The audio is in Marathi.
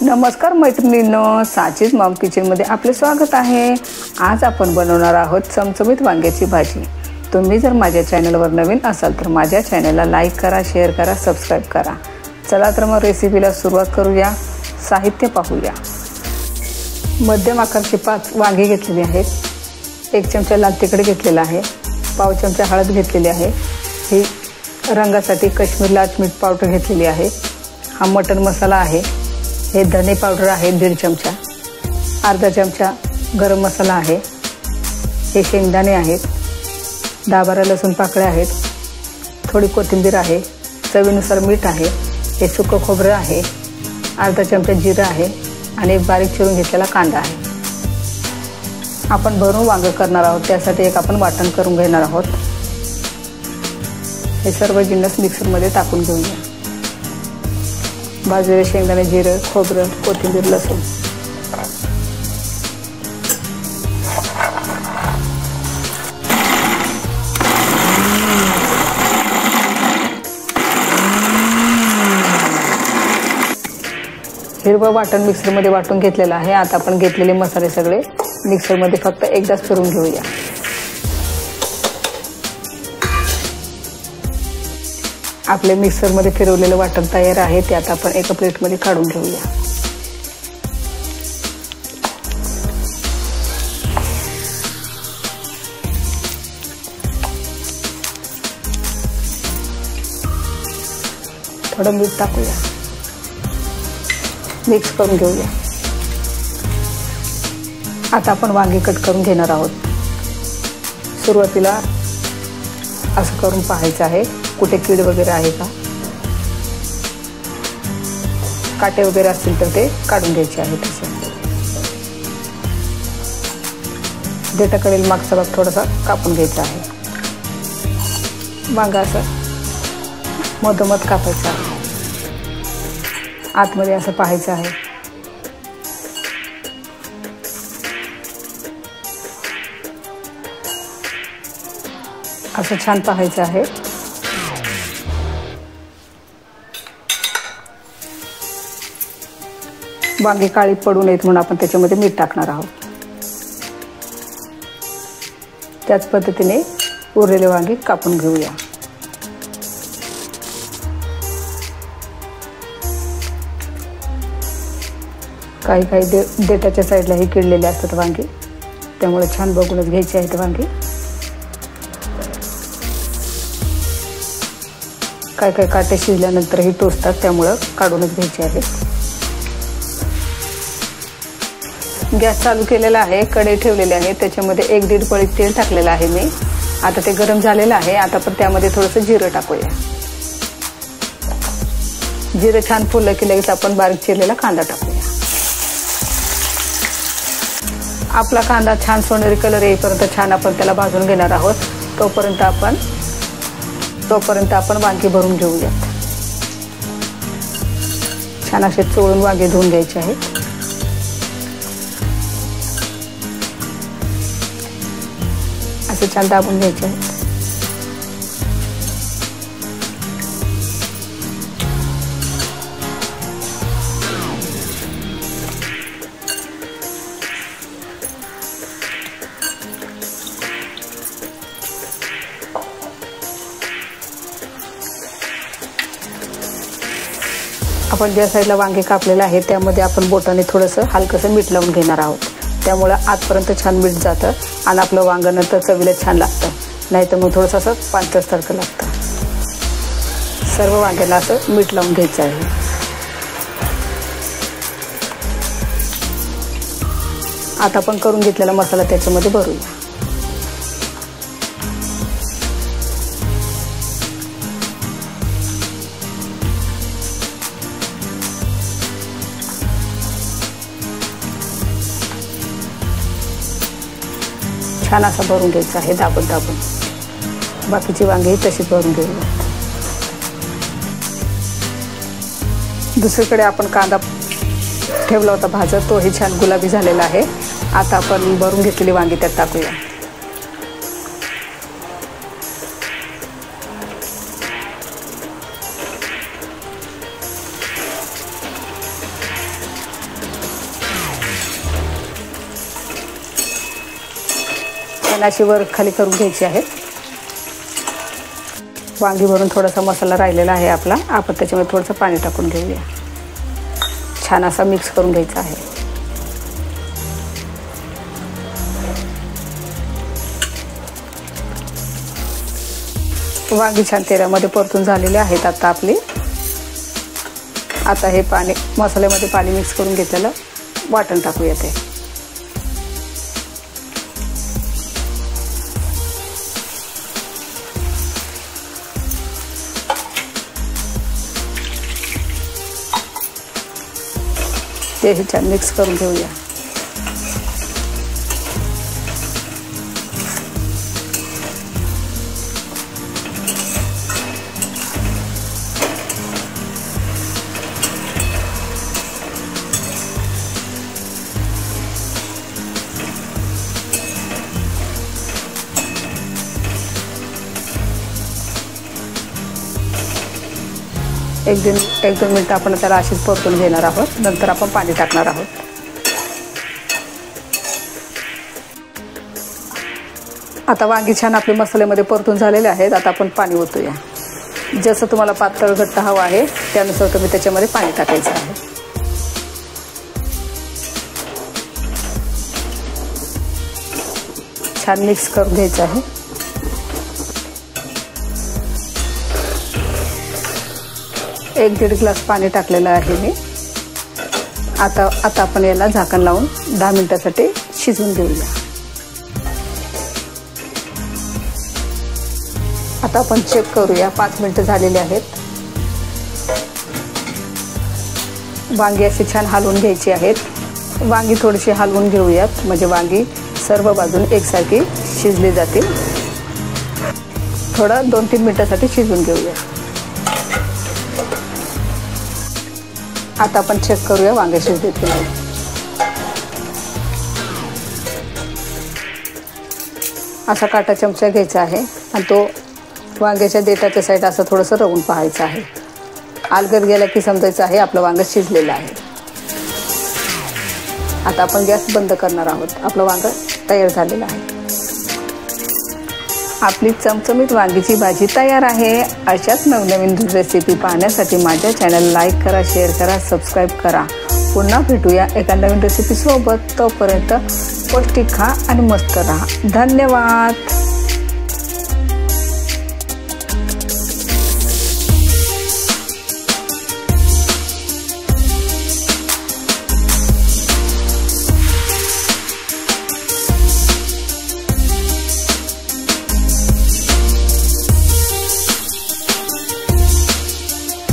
नमस्कार मैत्रिणींनो, साचीज मॉम किचनमध्ये आपले स्वागत आहे। आज आपण बनवणार आहोत चमचमीत वांग्याची भाजी। तुम्ही जर माझ्या चॅनलवर नवीन असाल तर माझ्या चॅनलला लाईक करा, शेअर करा, सबस्क्राइब करा। चला तर मग रेसिपीला सुरुवात करूया। साहित्य पाहूया। मध्यम आकाराची 5 वांगी घेतलेली आहेत। 1 चमचा लाल तिखट घेतलेला आहे। पाव चमचा हळद घेतलेली आहे। ही रंगासाठी काश्मीरी लाल मिर्च पावडर घेतलेली आहे। हा मटन मसाला आहे। हे धने पावडर आहे 1.5 चमचा। अर्धा चमचा गरम मसाला आहे। हे शेंगदाणे आहेत। 10-12 लसूण पाकळ्या आहेत। थोडी कोथिंबीर आहे। चवीनुसार मीठ आहे। हे सुकं खोबरं आहे। अर्धा चमचा जिरं आहे आणि एक बारीक चिरून घेतलेला कांदा आहे। आपण भरून वांग करणार आहोत, त्यासाठी एक आपण वाटण करून घेणार आहोत। हे सर्व जिन्नस मिक्सरमध्ये टाकून घेऊया। भाजलेले शेंगदाणे, जिरं, खोबरं, कोथिंबीर, लसूण। हिरवं वाटण मिक्सरमध्ये वाटून घेतलेलं आहे। आता आपण घेतलेले मसाले सगळे मिक्सरमध्ये फक्त एकदाच फिरवून घेऊया। आपले मिक्सरमध्ये फिरवलेलं वाटण तयार आहे। ते आता आपण एका प्लेटमध्ये काढून घेऊया। थोडं मीठ टाकूया। मिक्स करून घेऊया। आता आपण वांगी कट करून घेणार आहोत। सुरुवातीला असं करून पाहायचं आहे कुठे कीड वगैरे आहे का, काटे वगैरे असतील तर ते काढून घ्यायचे आहे। तसं देठाकडील मागचा भाग थोडासा कापून घ्यायचा आहे। वांगा असं मधोमध कापायचं आहे। आतमध्ये असं पाहायचं आहे। असं छान पाहायचं आहे। वांगी काळी पडू नयेत म्हणून आपण त्याच्यामध्ये मीठ टाकणार आहोत। त्याच पद्धतीने उरलेले वांगी कापून घेऊया। काही देठाच्या साईडलाही किडलेले असतात वांगी, त्यामुळे छान बघूनच घ्यायचे आहेत वांगी। काही काटे शिजल्यानंतरही टोचतात, त्यामुळे काढूनच घ्यायचे आहेत। गॅस चालू केलेला आहे। कढई ठेवलेली आहे। त्याच्यामध्ये 1-1.5 पळी तेल टाकलेलं आहे मी। आता ते गरम झालेलं आहे। आता आपण त्यामध्ये थोडंसं जिरं टाकूया। जिरं छान फुललं की लगेच आपण बारीक चिरलेला कांदा टाकूया। आपला कांदा छान सोनेरी कलर येईपर्यंत छान आपण त्याला भाजून घेणार आहोत। तोपर्यंत आपण वांगी भरून घेऊयात। छान असे चोळून वांगे धुवून घ्यायचे आहेत। असे छान दाबून घ्यायचे आहेत। आपण ज्या साईडला वांगे कापलेलं आहे त्यामध्ये आपण बोटाने थोडंसं हलकंसं मीठ लावून घेणार आहोत। त्यामुळे आतपर्यंत छान मीठ जातं आणि आपलं वांग नंतर चवीला छान लागतं। नाहीतर मग थोडंसं असं पांचटसारखं लागतं। सर्व वांग्याला असं मीठ लावून घ्यायचं आहे। आता आपण करून घेतलेला मसाला त्याच्यामध्ये भरूया। छान असा भरून घ्यायचा आहे दाबून दाबून। बाकीची वांगी तशीच भरून घेऊया। दुसरीकडे आपण कांदा ठेवला होता भाजत, तोही छान गुलाबी झालेला आहे। आता आपण भरून घेतलेली वांगी त्यात टाकूया। पण अशी वर खाली करून घ्यायची आहेत. वांगी भरून थोडासा मसाला राहिलेला आहे आपला, आपण त्याच्यामध्ये थोडंसं पाणी टाकून घेऊया. छान असा मिक्स करून घ्यायचा आहे. वांगी छान तेलामध्ये परतून झालेले आहेत आता आपली. आता हे पाणी मसाल्यामध्ये पाणी मिक्स करून घेतलेलं वाटण टाकूया. ते हे छान मिक्स करून घेऊया. एक दोन मिनटं आपण त्याला अशीच परतून घेणार आहोत. नंतर आपण पाणी टाकणार आहोत. आता वांगी छान आपले मसाल्यामध्ये परतून झालेले आहेत. आता आपण पाणी ओतूया. जसं तुम्हाला पातळ घट्ट हवं आहे त्यानुसार तुम्ही त्याच्यामध्ये पाणी टाकायचं आहे. छान मिक्स करून घ्यायचं आहे. एक 1.5 ग्लास पाणी टाकलेलं आहे मी. आता आपण याला झाकण लावून 10 मिनिटासाठी शिजवून घेऊया. आता आपण चेक करूया. 5 मिनिटं झालेली आहेत. वांगी अशी छान हलवून घ्यायची आहेत. वांगी थोडीशी हलवून घेऊयात म्हणजे वांगी सर्व बाजून एकसारखी शिजली जातील. थोडं 2-3 मिनिटासाठी शिजवून घेऊया. आता आपण चेक करूया वांगे शिजलेत की नाही. असा काटा चमचा घ्यायचा आहे आणि तो वांग्याच्या देठाच्या साईड असं थोडंसं रवून पाहायचं आहे. अलगद गेला की समजायचं आहे आपलं वांगं शिजलेलं आहे. आता आपण गॅस बंद करणार आहोत. आपलं वांगं तयार झालेलं आहे. आपली चमचमीत वांगीची भाजी तयार आहे. अशाच नवनवीन रेसिपी पाहण्यासाठी माझ्या चॅनल लाईक करा, शेअर करा, सबस्क्राईब करा. पुन्हा भेटूया एका नवीन रेसिपी सोबत. तोपर्यंत पौष्टिक खा आणि मस्त रहा. धन्यवाद.